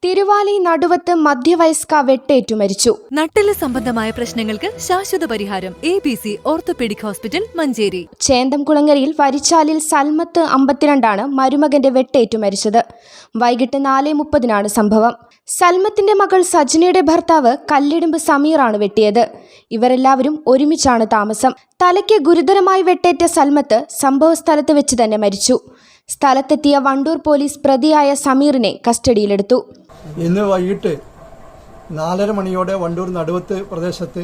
തിരുവാലി നടുവത്ത് മധ്യവയസ്ക വെട്ടേറ്റു മരിച്ചു. നട്ടെല്ല് സംബന്ധമായ പ്രശ്നങ്ങൾക്ക് ശാശ്വത പരിഹാരം ABC ഓർത്തോപീഡിക് ഹോസ്പിറ്റൽ മഞ്ചേരി. ചേന്തംകുളങ്ങരയിൽ വരിച്ചാലിൽ സൽമത്ത് 52 മരുമകന്റെ വെട്ടേറ്റു മരിച്ചത്. വൈകിട്ട് 4:30 സംഭവം. സൽമത്തിന്റെ മകൾ സജ്നയുടെ ഭർത്താവ് കല്ലിടുമ്പ് സമീറാണ് വെട്ടിയത്. ഇവരെല്ലാവരും ഒരുമിച്ചാണ് താമസം. തലയ്ക്ക് ഗുരുതരമായി വെട്ടേറ്റ സൽമത്ത് സംഭവ സ്ഥലത്ത് വെച്ച് തന്നെ മരിച്ചു. സ്ഥലത്തെത്തിയ വണ്ടൂർ പോലീസ് പ്രതിയായ സമീറിനെ കസ്റ്റഡിയിലെടുത്തു. ഇന്ന് വൈകിട്ട് 4:30 മണിയോടെ വണ്ടൂർ നടുവത്ത് പ്രദേശത്ത്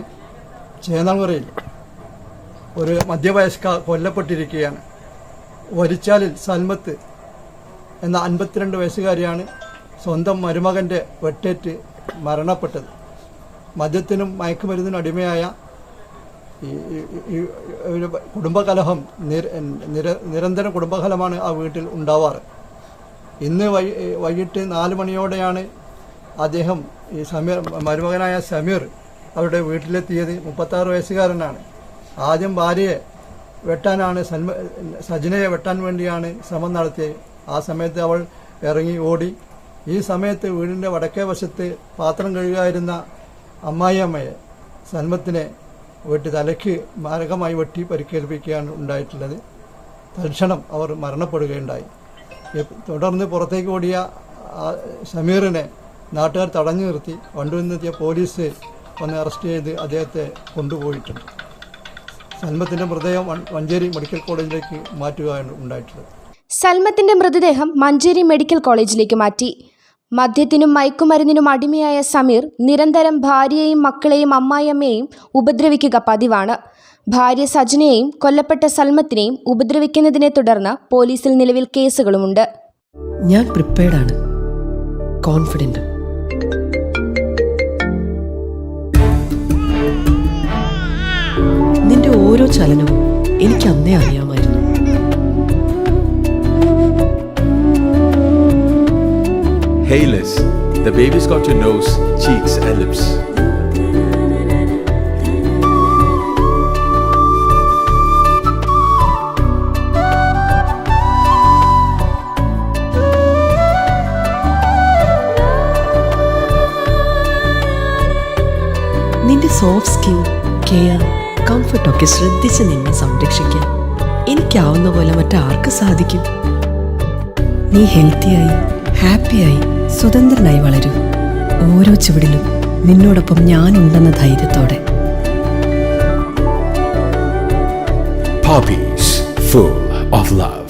ചേന്നംകുറയിൽ ഒരു മധ്യവയസ്ക കൊല്ലപ്പെട്ടിരിക്കുകയാണ്. വരിച്ചാലിൽ സൽമത്ത് എന്ന 52 വയസ്സുകാരിയാണ് സ്വന്തം മരുമകൻ്റെ വെട്ടേറ്റ് മരണപ്പെട്ടത്. മദ്യത്തിനും മയക്കുമരുന്നിനും അടിമയായ കുടുംബകലഹം നിരന്തര കുടുംബകലഹമാണ് ആ വീട്ടിൽ ഉണ്ടാവാറ്. ഇന്ന് വൈകിട്ട് 4 മണിയോടെയാണ് അദ്ദേഹം ഈ മരുമകനായ സമീർ അവരുടെ വീട്ടിലെത്തിയത്. 36 വയസ്സുകാരനാണ്. ആദ്യം ഭാര്യയെ വെട്ടാനാണ് സജ്നയെ വെട്ടാൻ വേണ്ടിയാണ് ശ്രമം നടത്തിയത്. ആ സമയത്ത് അവൾ ഇറങ്ങി ഓടി. ഈ സമയത്ത് വീടിൻ്റെ വടക്കേ വശത്ത് പാത്രം കഴുകായിരുന്ന അമ്മായിയമ്മയെ സൽമത്തിനെ തലയ്ക്ക് മാരകമായി വെട്ടി പരിക്കേൽപ്പിക്കുകയാണ് ഉണ്ടായിട്ടുള്ളത്. തൽക്ഷണം അവർ മരണപ്പെടുകയുണ്ടായി. തുടർന്ന് പുറത്തേക്ക് ഓടിയ സമീറിനെ നാട്ടുകാർ തടഞ്ഞു നിർത്തി വണ്ടൂരിൽ നിന്നെത്തിയ പോലീസ് വന്ന് അറസ്റ്റ് ചെയ്ത് അദ്ദേഹത്തെ കൊണ്ടുപോയിട്ടുണ്ട്. സൽമത്തിൻ്റെ മൃതദേഹം മഞ്ചേരി മെഡിക്കൽ കോളേജിലേക്ക് മാറ്റുകയാണ് ഉണ്ടായിട്ടുള്ളത്. സൽമത്തിന്റെ മൃതദേഹം മഞ്ചേരി മെഡിക്കൽ കോളേജിലേക്ക് മാറ്റി. മദ്യത്തിനും മയക്കുമരുന്നിനും അടിമയായ സമീർ നിരന്തരം ഭാര്യയെയും മക്കളെയും അമ്മായിയമ്മയെയും ഉപദ്രവിക്കുക പതിവാണ്. ഭാര്യ സജ്നയെയും കൊല്ലപ്പെട്ട സൽമത്തിനെയും ഉപദ്രവിക്കുന്നതിനെ തുടർന്ന് പോലീസിൽ നിലവിൽ കേസുകളുമുണ്ട്. ഞാൻ പ്രിപ്പയർഡാണ്, കോൺഫിഡന്റ്. നിന്റെ ഓരോ ചലനവും എനിക്ക് അന്നേ അറിയാമായിരുന്നു. Hey Liz, the baby's got your nose, cheeks and lips. നിന്റെ സോഫ്റ്റ് സ്കിൻ, കെയർ, കംഫർട്ടൊക്കെ ശ്രദ്ധിച്ച് നിന്നെ സംരക്ഷിക്കാൻ എനിക്കാവുന്ന പോലെ മറ്റാർക്ക് സാധിക്കും? നീ ഹെൽത്തിയായി, ഹാപ്പിയായി, സ്വതന്ത്രനായി വളരൂ. ഓരോ ചുവടിലും നിന്നോടൊപ്പം ഞാനുണ്ടെന്ന ധൈര്യത്തോടെ. Poppies, full of love.